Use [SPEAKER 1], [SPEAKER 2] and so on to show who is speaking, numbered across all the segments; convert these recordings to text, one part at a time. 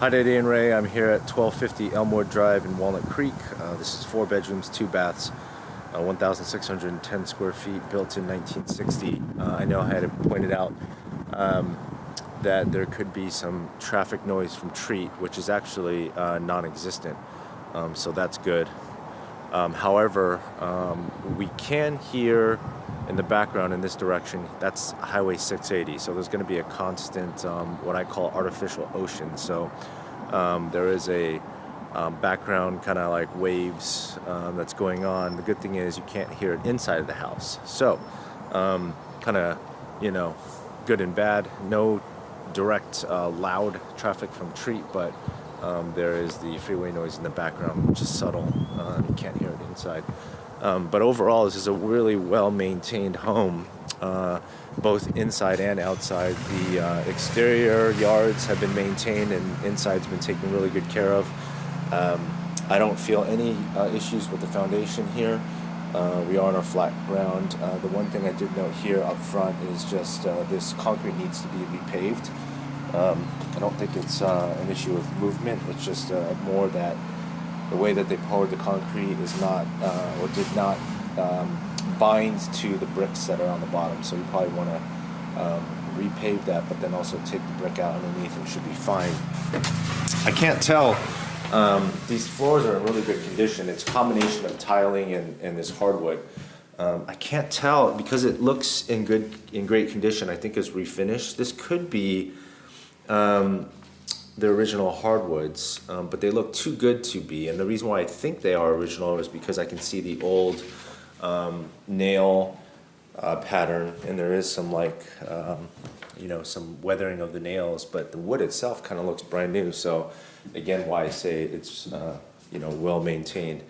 [SPEAKER 1] Hi, Daddy and Ray. I'm here at 1250 Elmwood Drive in Walnut Creek. This is 4 bedrooms, 2 baths, 1,610 square feet, built in 1960. I know I had pointed out that there could be some traffic noise from Treat, which is actually non-existent, so that's good. However, we can hear in the background in this direction, that's Highway 680, so there's going to be a constant, what I call artificial ocean. So there is a background kind of like waves that's going on. The good thing is you can't hear it inside of the house. So kind of, good and bad. No direct loud traffic from Treat, but there is the freeway noise in the background, which is subtle. You can't hear it inside. But overall, this is a really well-maintained home, both inside and outside. The exterior yards have been maintained, and inside's been taken really good care of. I don't feel any issues with the foundation here. We are on our flat ground. The one thing I did note here up front is just this concrete needs to be repaved. I don't think it's an issue of movement. It's just more that the way that they poured the concrete is not, or did not bind to the bricks that are on the bottom. So you probably want to repave that, but then also take the brick out underneath and it should be fine. I can't tell. These floors are in really good condition. It's a combination of tiling and this hardwood. I can't tell because it looks in great condition. I think it's refinished. This could be the original hardwoods, but they look too good to be. And the reason why I think they are original is because I can see the old nail pattern, and there is some some weathering of the nails, but the wood itself kind of looks brand new. So again, why I say it's well maintained.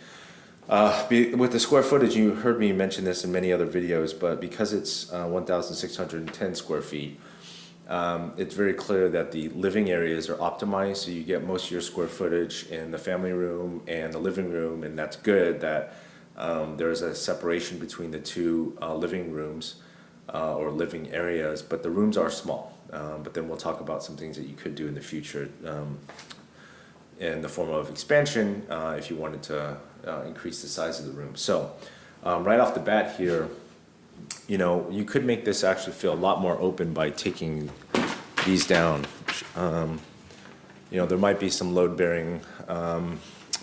[SPEAKER 1] With the square footage, you heard me mention this in many other videos, but because it's 1,610 square feet, it's very clear that the living areas are optimized, so you get most of your square footage in the family room and the living room, and that's good that there's a separation between the two living rooms or living areas, but the rooms are small. But then we'll talk about some things that you could do in the future in the form of expansion if you wanted to increase the size of the room. So right off the bat here, you could make this actually feel a lot more open by taking these down. There might be some load-bearing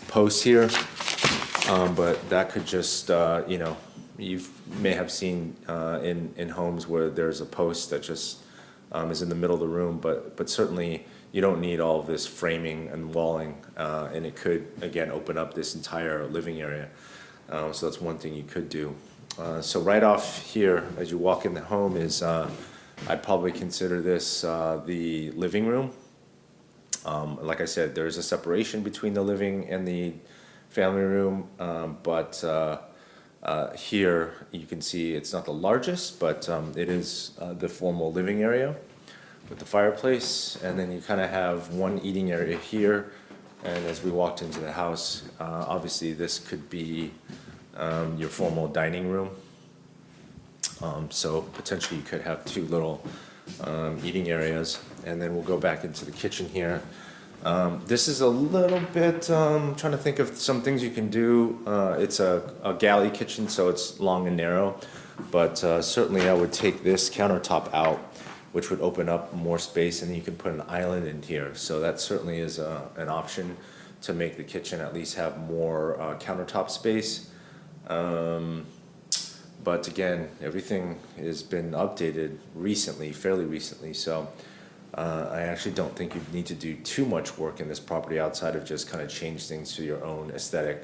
[SPEAKER 1] posts here, but that could just, you may have seen in homes where there's a post that just is in the middle of the room, but certainly you don't need all of this framing and walling, and it could, again, open up this entire living area. So that's one thing you could do. So right off here, as you walk in the home, is I'd probably consider this the living room. Like I said, there is a separation between the living and the family room, but here you can see it's not the largest, but it is the formal living area with the fireplace, and then you kind of have one eating area here. And as we walked into the house, obviously this could be your formal dining room. So potentially you could have two little eating areas, and then we'll go back into the kitchen here. This is a little bit, trying to think of some things you can do. It's a galley kitchen, so it's long and narrow, but certainly I would take this countertop out, which would open up more space, and then you can put an island in here. So that certainly is an option to make the kitchen at least have more countertop space. But again, everything has been updated recently, fairly recently, so I actually don't think you need to do too much work in this property outside of just kind of change things to your own aesthetic,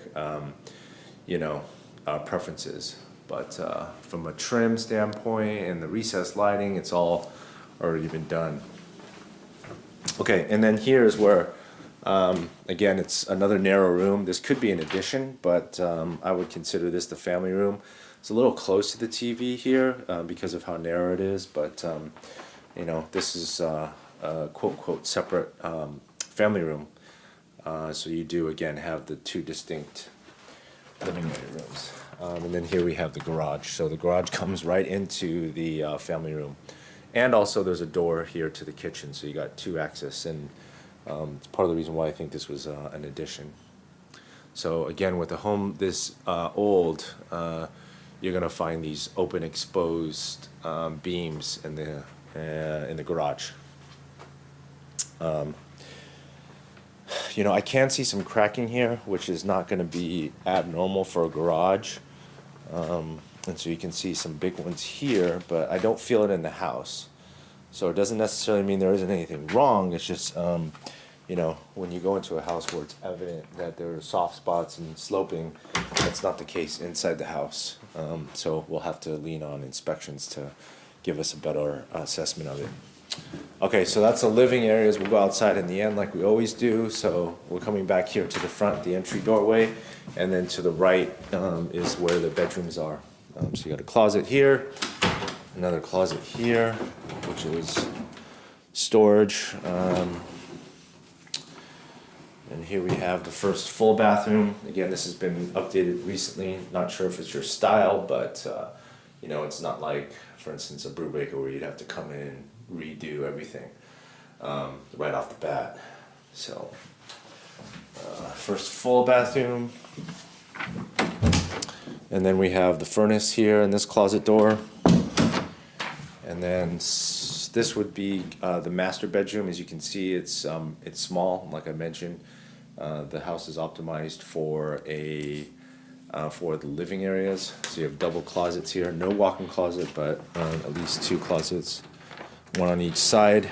[SPEAKER 1] preferences. But from a trim standpoint and the recessed lighting, it's all already been done. Okay, and then here is where, again, it's another narrow room. This could be an addition, but I would consider this the family room. It's a little close to the TV here because of how narrow it is, but this is a quote separate family room. So you do again have the two distinct living area rooms. And then here we have the garage. So the garage comes right into the family room. And also there's a door here to the kitchen, so you got two access. And It's part of the reason why I think this was an addition. So again, with a home this old, you're gonna find these open exposed beams in the garage. I can see some cracking here, which is not going to be abnormal for a garage. And so you can see some big ones here, but I don't feel it in the house. So it doesn't necessarily mean there isn't anything wrong. It's just, when you go into a house where it's evident that there are soft spots and sloping, that's not the case inside the house. So we'll have to lean on inspections to give us a better assessment of it. Okay, so that's the living areas. We'll go outside in the end like we always do. So we're coming back here to the front, the entry doorway, and then to the right is where the bedrooms are. So you got a closet here, another closet here, which is storage. And here we have the first full bathroom. Again, this has been updated recently. Not sure if it's your style, but it's not like, for instance, a Brubaker where you'd have to come in and redo everything right off the bat. So first full bathroom, and then we have the furnace here and this closet door, and then this would be the master bedroom. As you can see, it's small, like I mentioned. The house is optimized for the living areas. So you have double closets here, no walk-in closet, but at least two closets, one on each side.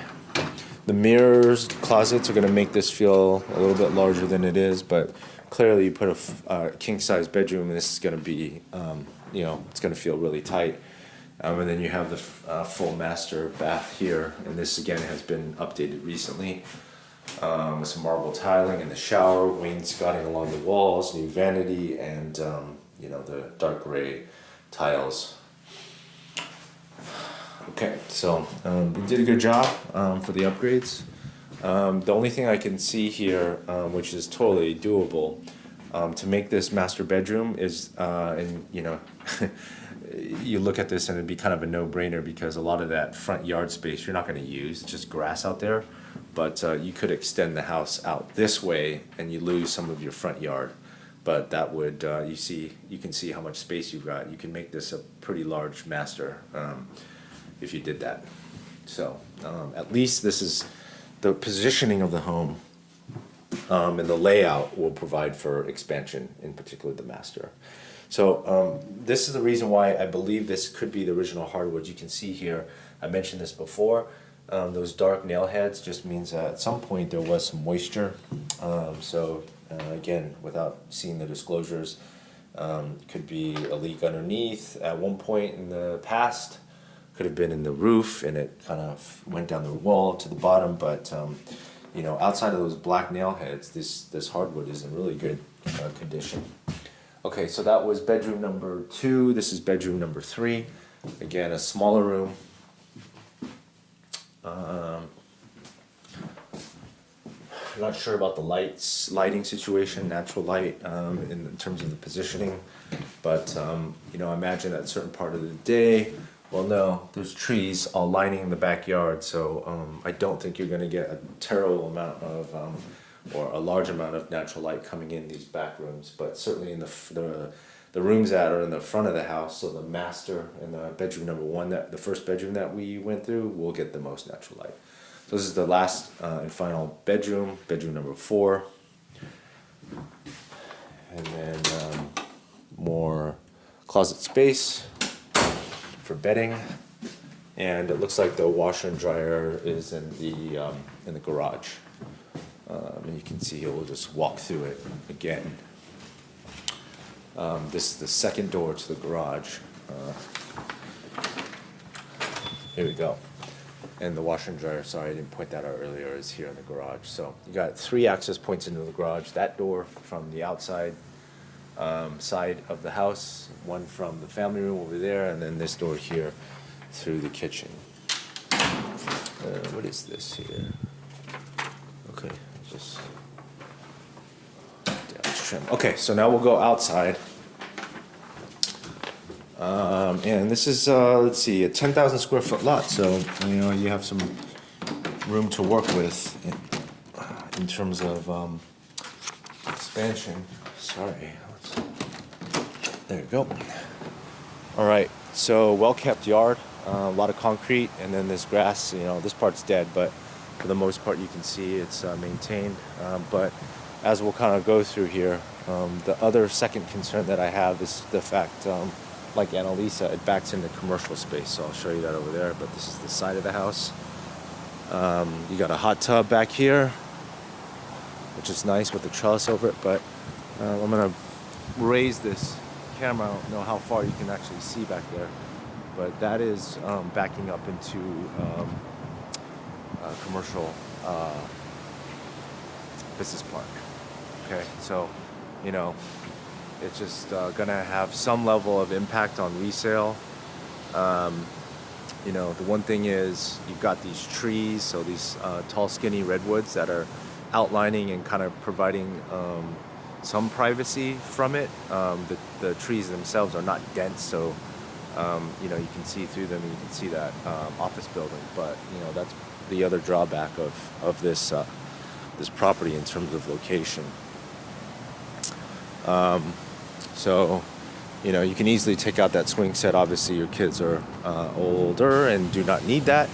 [SPEAKER 1] The mirrors closets are going to make this feel a little bit larger than it is, but clearly you put a king-size bedroom and this is going to be, it's going to feel really tight. And then you have the full master bath here, and this again has been updated recently with some marble tiling in the shower, wainscoting along the walls, new vanity, and the dark gray tiles. Okay, so we did a good job for the upgrades. The only thing I can see here, which is totally doable, to make this master bedroom is, you look at this and it'd be kind of a no-brainer because a lot of that front yard space you're not going to use. It's just grass out there. But you could extend the house out this way and you lose some of your front yard. But that would, you can see how much space you've got. You can make this a pretty large master if you did that. So at least this is the positioning of the home and the layout will provide for expansion, in particular the master. So this is the reason why I believe this could be the original hardwood. You can see here, I mentioned this before, those dark nail heads just means that at some point there was some moisture. Again, without seeing the disclosures, could be a leak underneath at one point in the past, could have been in the roof and it kind of went down the wall to the bottom, but outside of those black nail heads, this hardwood is in really good condition. Okay, so that was bedroom number 2. This is bedroom number 3. Again, a smaller room. Not sure about the lighting situation, natural light, in terms of the positioning, but I imagine at a certain part of the day, well, no, there's trees all lining the backyard, so I don't think you're going to get a terrible amount of or a large amount of natural light coming in these back rooms, but certainly in the rooms that are in the front of the house, so the master and the bedroom number 1, the first bedroom that we went through, will get the most natural light. So this is the last and final bedroom, bedroom number 4, and then more closet space for bedding, and it looks like the washer and dryer is in the garage. And you can see we'll just walk through it again. This is the second door to the garage. Here we go. And the washer and dryer, sorry I didn't point that out earlier, is here in the garage. So you got 3 access points into the garage. That door from the outside side of the house, one from the family room over there, and then this door here through the kitchen. What is this here? Okay, just trim. Okay, so now we'll go outside. And this is, let's see, a 10,000 square foot lot, so you have some room to work with in terms of expansion. Sorry. There you go. All right, so well-kept yard, a lot of concrete, and then this grass, this part's dead, but for the most part you can see it's maintained. But as we'll kind of go through here, the other second concern that I have is the fact, like Annalisa, it backs into commercial space, so I'll show you that over there, but this is the side of the house. You got a hot tub back here, which is nice with the trellis over it, but I'm gonna raise this camera. I don't know how far you can actually see back there, but that is backing up into a commercial business park. Okay, so it's just gonna have some level of impact on resale. The one thing is you've got these trees, so these tall skinny redwoods that are outlining and kind of providing some privacy from it. The trees themselves are not dense, so you can see through them and you can see that office building. But that's the other drawback of this this property in terms of location. So you can easily take out that swing set. Obviously your kids are older and do not need that,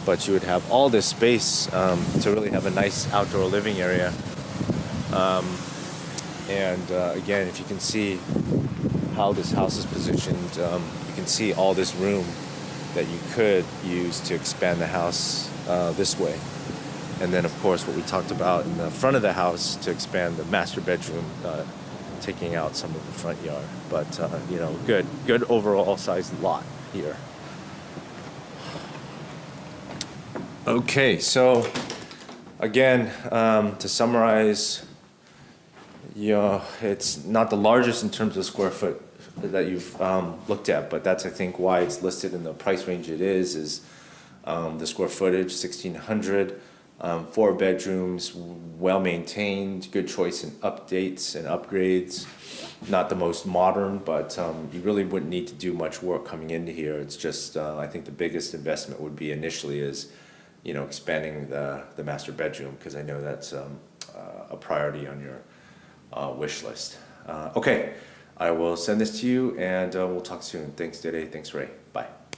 [SPEAKER 1] but you would have all this space to really have a nice outdoor living area. Again, if you can see how this house is positioned, you can see all this room that you could use to expand the house this way. And then, of course, what we talked about in the front of the house to expand the master bedroom, taking out some of the front yard. But, good overall sized lot here. Okay, so again, to summarize, it's not the largest in terms of square foot that you've looked at, but that's, I think, why it's listed in the price range it is the square footage, 1,600, 4 bedrooms, well maintained, good choice in updates and upgrades. Not the most modern, but you really wouldn't need to do much work coming into here. It's just, I think the biggest investment would be initially is, expanding the master bedroom, because I know that's a priority on your wish list. Okay, I will send this to you, and we'll talk soon. Thanks, Dede. Thanks, Ray. Bye.